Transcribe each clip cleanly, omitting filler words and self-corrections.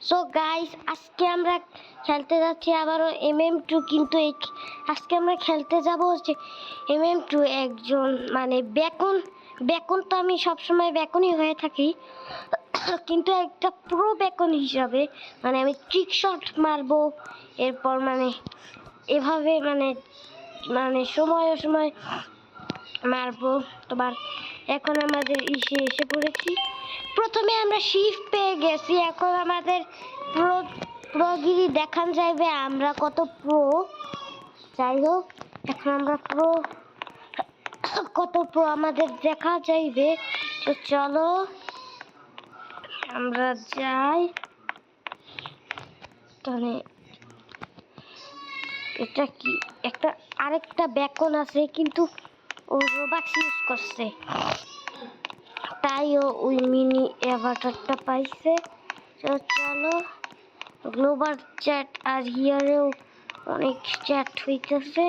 So guys, আজকে আমরা খেলতে যাচ্ছি আবারও MM2, কিন্তু আজকে আমরা খেলতে যাব হচ্ছে MM2 একজন মানে বেকন। বেকন তো আমি সবসময় বেকনই হয়ে থাকি, কিন্তু একটা প্রো বেকন হিসাবে মানে আমি ট্রিক শট মারবো। এরপর মানে এভাবে মানে মানে সময় সময় মারবো। তোমার এখন আমাদের এসে পড়েছি। প্রথমে আমরা শিফট পেয়ে গেছি, এখন আমাদের প্রোগিরি দেখান যাইবে আমরা কত প্রো। যাই হোক, এখন আমরা কত প্রো আমাদের দেখা যাইবে। তো চলো আমরা যাই। তাহলে এটা কি একটা আরেকটা বেকন আছে, কিন্তু ও রোবাক্স ইউজ করছে, তাই ও ওই মিনি অ্যাভাটারটা পাইছে। তো চলো, গ্লোবাল চ্যাট আর হিয়ারেও অনেক চ্যাট হইতেছে।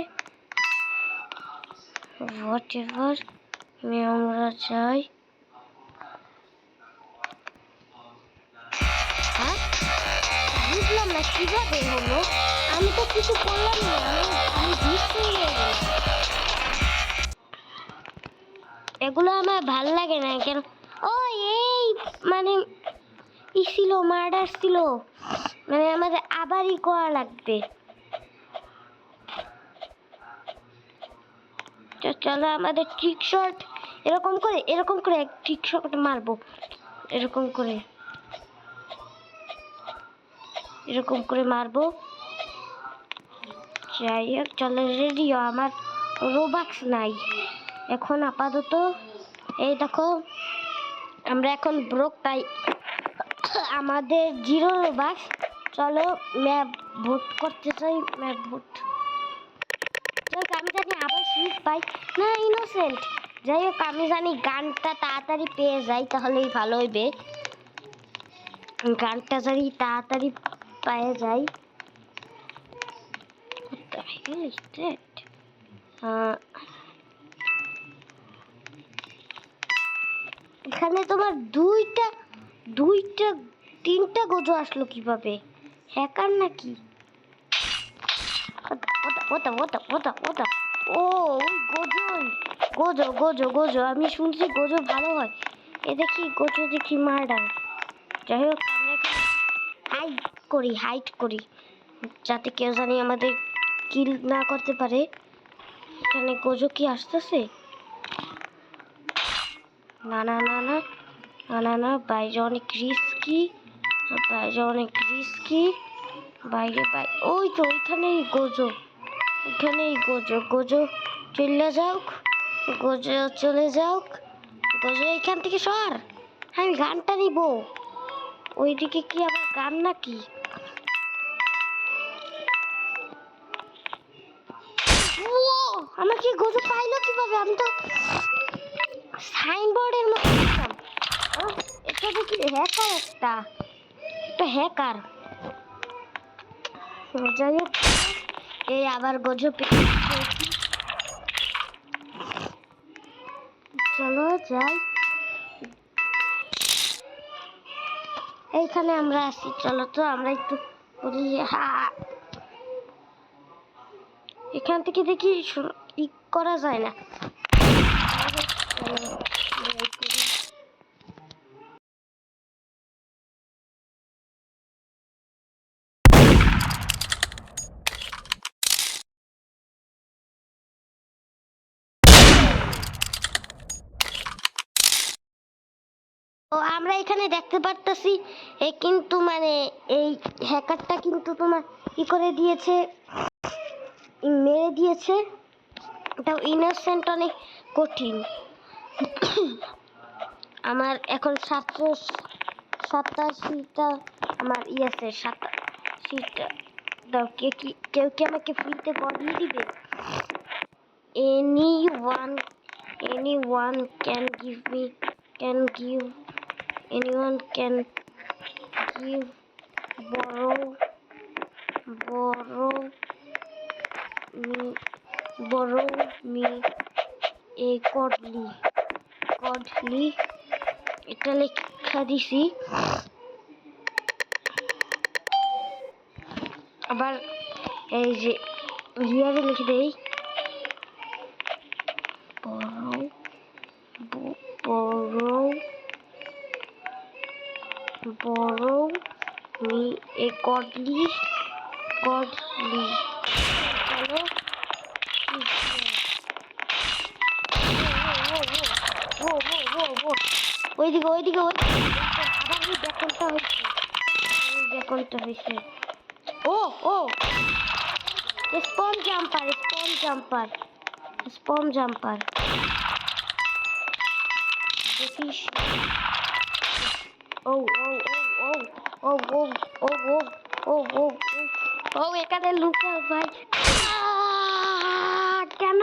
হোয়াট এভার, আমরা চাই। হ্যাঁ, বুঝলাম না কিভাবে হলো, আমি তো কিছু করলাম না, আমি এগুলো আমার ভাল লাগে না কেন। ও এই মানে ছিল মার্ডার ছিল, মানে আমাদের আবারই করা লাগবে। চলো আমাদের ট্রিক শট এরকম করে ট্রিক শট মারবো, এরকম করে মারবো। যাই হোক, চলো রেডিও। আমার রোবাক্স নাই এখন আপাতত। এই দেখো, আমরা এখন ব্রোক, তাই আমাদের 0 রোবাক্স। চলো ম্যাপ ভোট করতে চাই, ম্যাপ ভোট। আমি জানি আবার সুইচ পাই না, ইনোসেন্ট। যাই হোক, আমি জানি গানটা তাড়াতাড়ি পেয়ে যাই, তাহলেই ভালো হইবে। গানটা জানি তাড়াতাড়ি পেয়ে যাই। এখানে তোমার দুইটা 3টা গোজো আসলো কিভাবে? হ্যাকার নাকি? ওটা ও গোজো আমি শুনছি গোজো ভালো হয়। এ দেখি গোজো, দেখি মার্ডার। যাই হোক, আমরা হাইড করি যাতে কেউ জানি আমাদের কিল না করতে পারে। এখানে গোজো কি আসতেছে? না, বাইরে অনেক রিস্কি, বাইরে ওই তো ওইখানেই গোজো, গোজো চলে যাওক, গোজো এখান থেকে সর। আমি গানটা নিব। ওইদিকে কি আবার গান নাকি? আমাকে গোজো পাইলো কিভাবে? আমি তো সাইনবোর্ডের মতো দেখলাম। এটা দেখি হ্যাকার, একটা হ্যাকার। যাই হোক, এই আবার গোজো পেয়েছি। চলো যাই, এইখানে আমরা আছি। চলো তো আমরা একটু এখান থেকে দেখি ই করা যায় না। ও আমরা এখানে দেখতে পারতেছি, কিন্তু মানে এই হ্যাকারটা কিন্তু তোমার কি করে দিয়েছে, মেরে দিয়েছে। এটাও ইনোসেন্ট, অনেক কঠিন। আমার এখন 787টা আমার আছে, 87টা দাও। কেউ কি আমাকে ফ্রিতে বলিয়ে দিবে? anyone anyone can give borrow me a godly এটা লেখা দিছি। আবার এই যে হিয়ারে লিখে দেই বড় গডলি চলো ওইদিকে আবার বেকনটা হয়েছে ও স্পন জাম্পার দেখিস ও এখানে লুকা ভাই কেন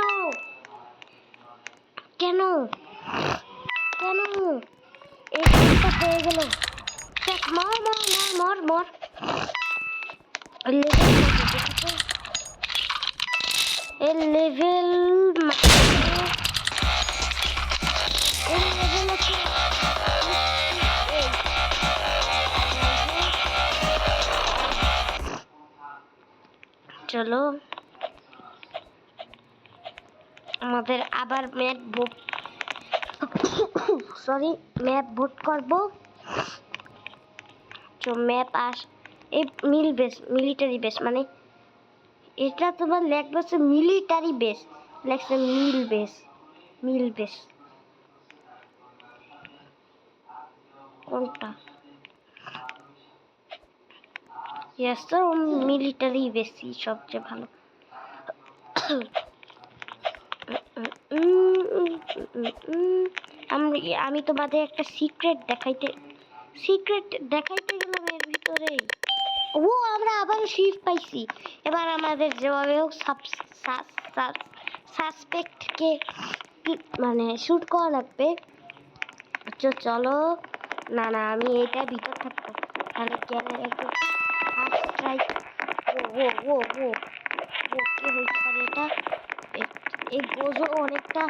এই হয়ে গেল মর লেভেল চলো আমাদের আবার ম্যাপ ভোট করবো তো ম্যাপ এই মিলিটারি বেস মানে এটা তোমার লেখবে মিলিটারি বেস লেখছে মিল বেস কোনটা ইয়েস তো মিলিটারি বেসই সবচেয়ে ভালো আমি তোমাদের একটা সিক্রেট দেখাইতে গেলাম এর ভিতরে আমরা আবার শিফট পাইছি এবার আমাদের যেভাবেও সাসপেক্টকে মানে শুট করা লাগবে চলো না আমি এটা ভিতর থাকবো তাহলে কেন একটু ফার্স্ট স্ট্রাইক ও কে হইতে পারে এটা এই গোজো অনেকটা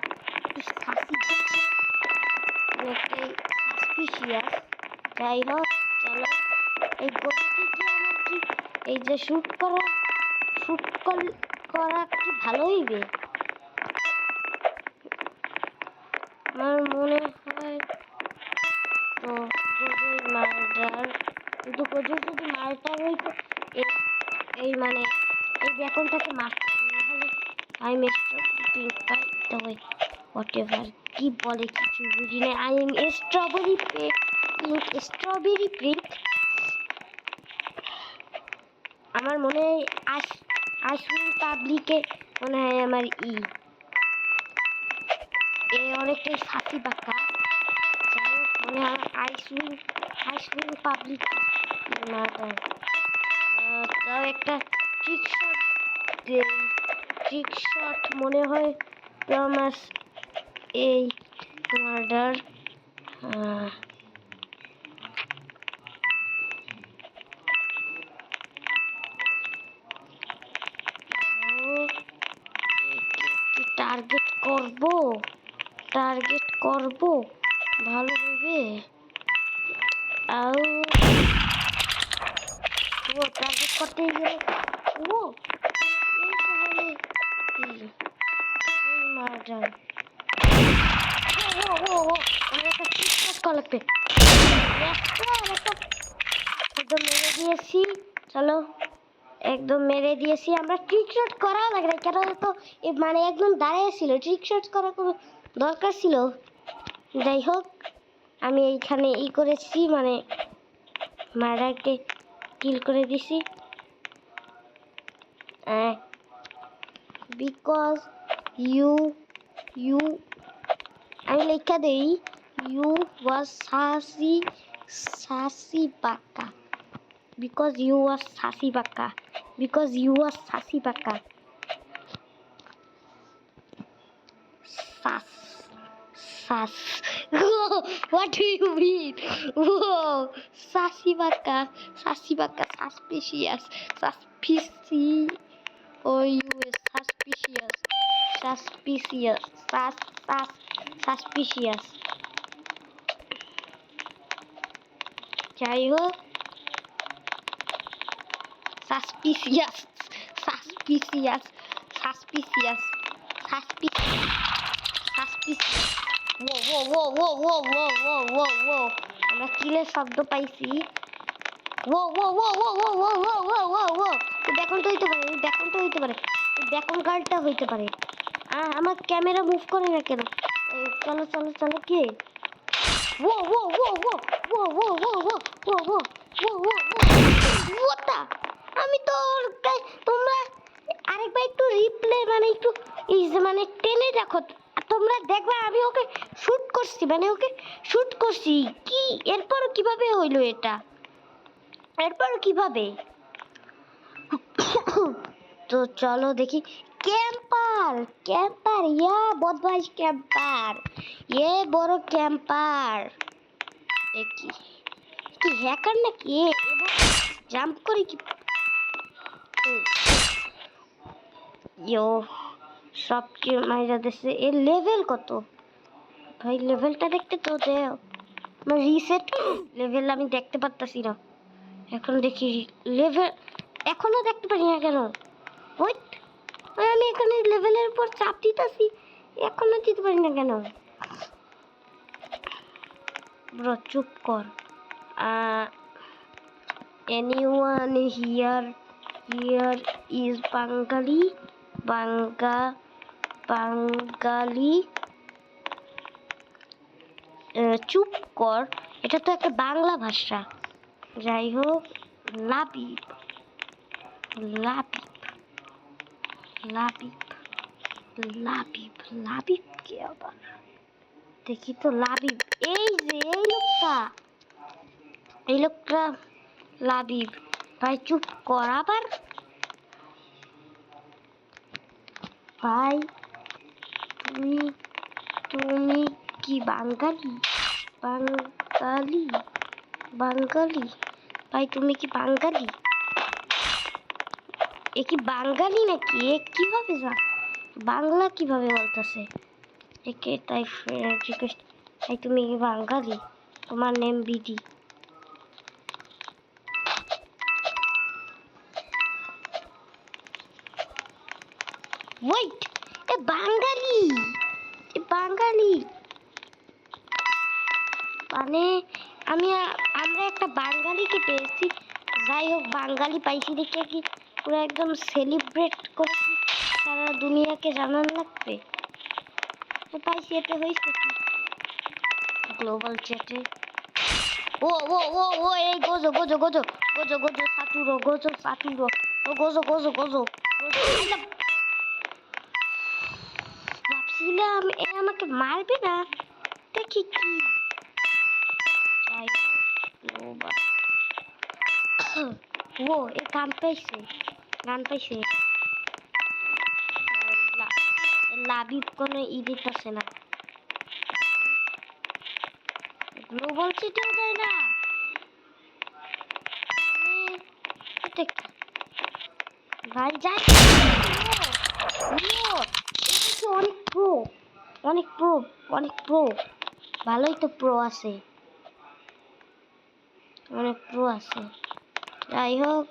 সাসপিশিয়াস যাই হোক চলো এই গোজোকে কি আমার কি এই যে শুট করা কি ভালো হইবে আমার মনে হয় তো গোজোই মার্ডার কিন্তু গোজো যদি মার্ডার হইতো এই মানে এই বেকনটাকে মারতে নাহলে আই এম পিঙ্ক পাই তবে হোয়াটএভার কি বলে কিছু বুঝি না আই এম স্ট্রবেরি পিঙ্ক আমার মনে হয় আইসক্রিম পাবলিকে মনে হয় আমার অনেকটাই ফাঁসি বাঁকা যাই হোক মনে হয় আইসক্রিম পাবলিক মার্ডার তাও একটা ট্রিক শট মনে হয় আমার এই মার্ডার টার্গেট করব ভালোভাবে টার্গেট করতে গেলে মার্ডার একদম মেরে দিয়েছি চলো একদম মেরে দিয়েছি আমরা ট্রিক শট করা লাগে না কেন তো মানে একদম দাঁড়িয়ে ছিল ট্রিক শট করার কোনো দরকার ছিল যাই হোক আমি এইখানে করেছি মানে মার্ডারকে কিল করে দিছি বিকজ ইউ আমি লেখা দেই ইউ ওয়াজ সাসি বাঁকা because you are sassy baka sass what do you mean whoa sassy baka suspicious oh you is suspicious যাই হোক সাসপিসিয়াস সাসপিসিয়াস সাসপিসিয়াস সাসপিসিয়াস ও আমরা কিলের শব্দ পাইছি। দেখুন তো হইতে পারে, দেখুন তো হইতে পারে, দেখুন গার্ডটা হইতে পারে। আমার ক্যামেরা মুভ করে না কেন? চলো চলো চলো কে? আমি তো তোমরা আরেকবার একটু রিপ্লে মানে একটু মানে টেনে দেখো, তোমরা দেখবা আমি ওকে শুট করছি, মানে ওকে শুট করছি কি। এরপর কিভাবে হইলো এটা? এরপর কিভাবে? তো চলো দেখি। ক্যাম্পার ক্যাম্পার ইয়া বদমাইশ ক্যাম্পার, এ বড় ক্যাম্পার। এ কি কি হ্যাকার নাকি? জাম্প করে কি? ইয়ো সব কি মাইরা দিছে। এর লেভেল কত ভাই? লেভেলটা দেখতে তো দেও। রিসেট লেভেল আমি দেখতে পারতাছি না। এখন দেখি লেভেল, এখনো দেখতে পারি না কেন? ওয়েট, আমি এখানে লেভেলের উপর চাপ দিতেছি, এখনো দিতে পারি না কেন? ব্রো চুপ কর। এনিওয়ান হিয়ার ইজ বাঙালি? বাঙালি চুপ কর, এটা তো একটা বাংলা ভাষা। যাই হোক, লাবিব লাবিব লাবিব লাবিব লাবিব কে আবার? দেখি তো লাবিব, এই যে এই লোকটা লাবিব। ভাই চুপ কর আবার। ভাই তুমি তুমি কি বাঙালি? বাঙালি বাঙালি ভাই তুমি কি বাঙালি? এ কি বাঙালি নাকি? এ কিভাবে বাংলা কিভাবে বলতেছে একে? তাই জিজ্ঞেস, তাই তুমি কি বাঙালি? তোমার নেম বিডি। ওয়েট, এ বাঙালি, এ বাঙালি মানে আমরা একটা বাঙালিকে পেয়েছি। যাই হোক, বাঙালি পাইছি দেখে কি পুরো একদম সেলিব্রেট করেছি, সারা দুনিয়াকে জানান লাগবে। পাইছি, এতে হয়েছে কি গ্লোবাল চ্যাটে? ও এই Gojo Gojo Gojo Gojo Gojo Satoru Gojo Satoru ও গোজো গোজো গোজো ভাবছিলাম এ আমাকে মারবে না, দেখি কি। ও এ গান পাইছে, গান পাইছে। লাবিব কোনো ইডিট আছে না, গ্লোবাল সিটিও দেয় না। ভাই যাই অনেক প্রো, অনেক প্রো, অনেক প্রো, ভালোই তো প্রো আছে, অনেক প্রো আছে। যাই হোক,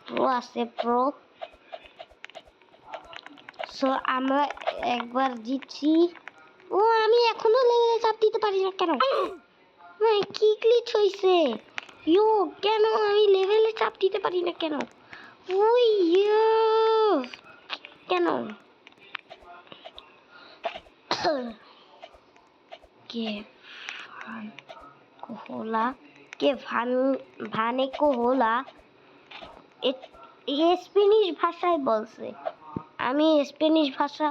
প্রো আছে প্রো। সো আমরা একবার জিতছি। ও আমি এখনো লেভেলে চাপ দিতে পারি না কেন? কি গ্লিচ হইছে? ইয়ো কেন আমি লেভেলে চাপ দিতে পারি না কেন? ওই কেন? কে কোহলা, কে ভানে কোহলা, স্প্যানিশ ভাষায় বলছে। আমি স্প্যানিশ ভাষা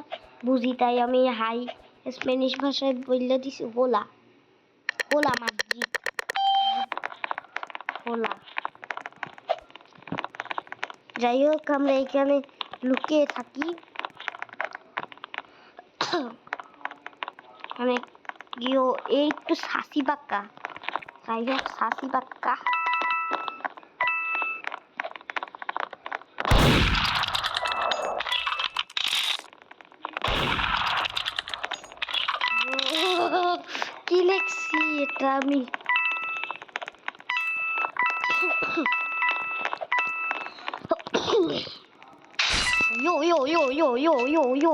বুঝি, তাই আমি হাই স্প্যানিশ ভাষায় বললে দিছি হোলা। হোলা মাদ্রিদ, হোলা। যাই হোক, আমরা এখানে লুকিয়ে থাকি। মানে গিয়েও এই একটু সাসি বাক্কা। যাই হোক, সাসি বাক্কা। কি লেখছি এটা আমি? ইয়ো ইয়ো ইয়ো ইয়ো ইয়ো ইয়ো ইয়ো ইয়ো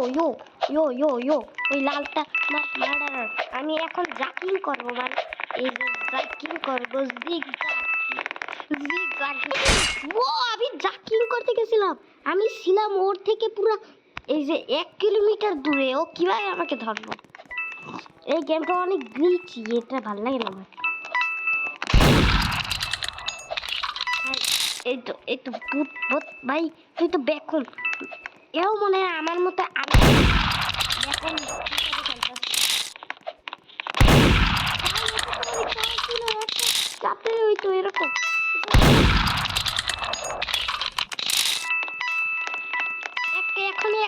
ইয়ো ইয়ো ইয়ো ওই লালটা মার্ডারার। আমি এখন জাকিং করব, মানে এই যে জাকিং করব, জিগজ্যাগ। ও আমি জাকিং করতে গেছিলাম, আমি ছিলাম ওর থেকে পুরো এই যে 1 কিলোমিটার দূরে। ও কিভাবে আমাকে ধরলো? এই গেমটা অনেক গ্লিচি, এটা ভালো লাগে না আমার। এই তো ভূত ভাই, তুই তো বেকুন। এও মনে হয় আমার মতো আমি বেকুন চাপতে হইতো এরকম।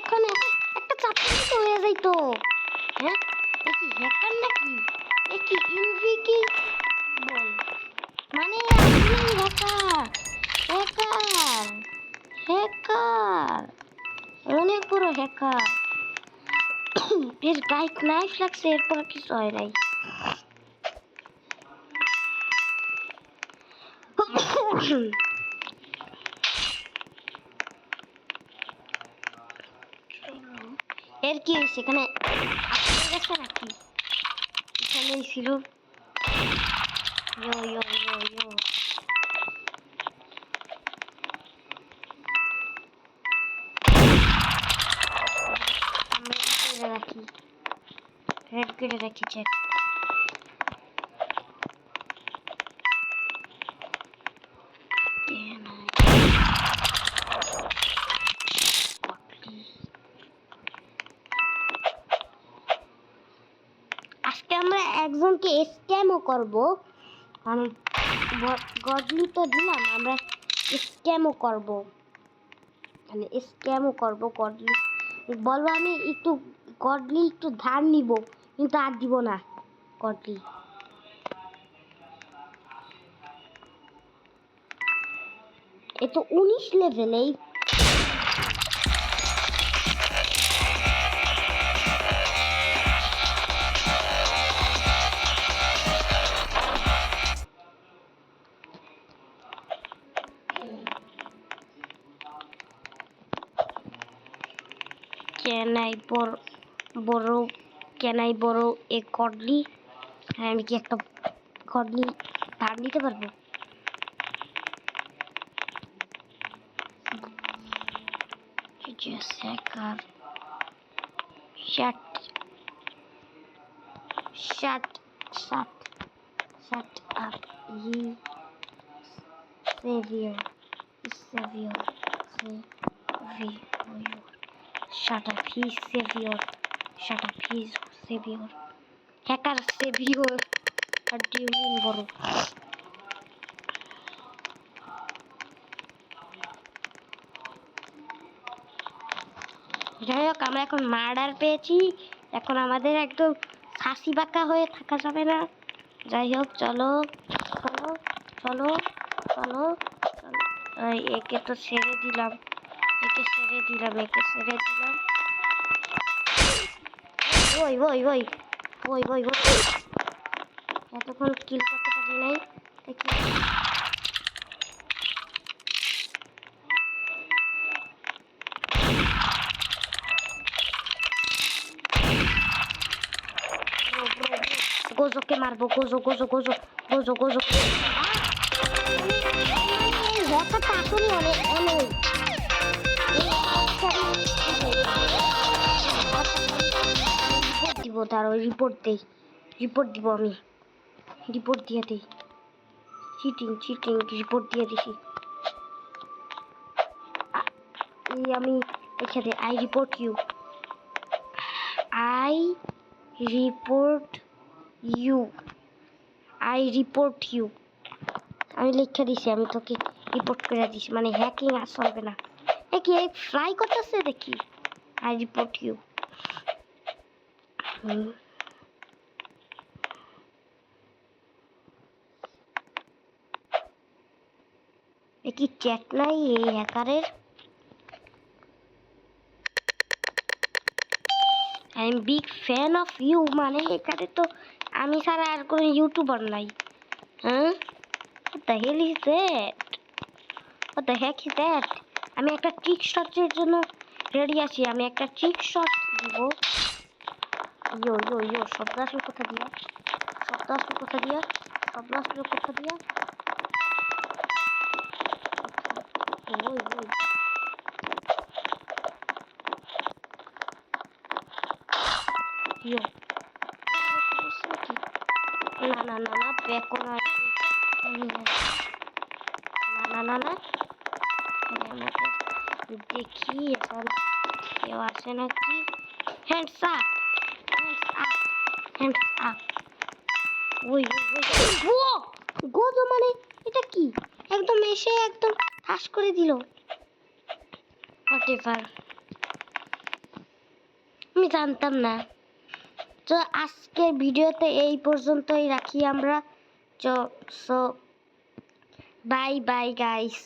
এখন একটা চাপতে তো হয়ে যাইতো। হ্যাঁ, এ কি হ্যাকার নাকি? এ কি ইনভিকি বল, মানে আপনি হ্যাকার? হ্যাকার হ্যাকার অনেক বড় হ্যাকার। এর গায়ে নাইফ লাগছে, এরপর কিছু হয় নাই। এর কি হয়েছে এখানে? গেছে নাকি? এখানেই ছিল। ইয়ো ইয়ো ইয়ো ইয়ো রাখি, রেড করে রাখি চেক। আজকে আমরা একজনকে স্ক্যামও করব, মানে গডলি তো দিলাম, আমরা স্ক্যামও করব, মানে স্ক্যামও করব। গডলি বলবো আমি একটু, গডলি একটু ধার নিব, কিন্তু আর দিব না গডলি। এ তো 19 লেভেল। এই can I borrow a godly? আমি কি একটা godly ধার নিতে পারবো? just hacker, shut up, ye savior, shut up, he's savior, shut up, he's savior, hacker savior. What do you mean bro? যাই হোক, আমরা এখন মার্ডার পেয়েছি, এখন আমাদের একদম ফাঁসি বাঁকা হয়ে থাকা যাবে না। যাই হোক, চলো চলো চলো চলো চলো। একে তো ছেড়ে দিলাম, ওই ওই ওই ওই ওই ওই এতক্ষণ কিল করতে পারি নাই, দেখি। গোজোকে মারবো, Gojo Gojo Gojo Gojo Gojo. ব্যাপারটা আসলে অনেক অনেক দিব, তার ওই রিপোর্ট দিব, আমি রিপোর্ট দিয়ে দিই। চিটিং রিপোর্ট দিয়ে দিছি। আমি এখানে আই রিপোর্ট ইউ, আমি লিখে দিছি, আমি তোকে রিপোর্ট করে দিছি, মানে হ্যাকিং আর চলবে না। কি ফ্লাই করতেছে দেখি, আই রিপোর্ট ইউ। কি চ্যাট নাই এই হ্যাকারের? I am big fan of you, মানে এখানে তো আমি ছাড়া আর কোনো ইউটিউবার নাই। হ্যাঁ, what the hell is that? আমি একটা ট্রিক শটের জন্য রেডি আছি। আমি একটা ট্রিক শট দিব। ইয়ো ইয়ো ইয়ো, শব্দ আসলো কোথা দিয়া? শব্দ আসলো কোথা দিয়া? শব্দ আসলো কোথা দিয়া? ওই ওই, ইয়ো, না না না না, বেকো না, না না না না, দেখি এখন কেউ আসে নাকি। Hands up, hands up, hands up. ওই ওই ওই, ও গোজো মানে এটা কি? একদম এসে একদম ঠাস করে দিল। হোয়াটএভার, আমি জানতাম না। তো আজকের ভিডিওতে এই পর্যন্তই রাখি আমরা। So bye bye guys.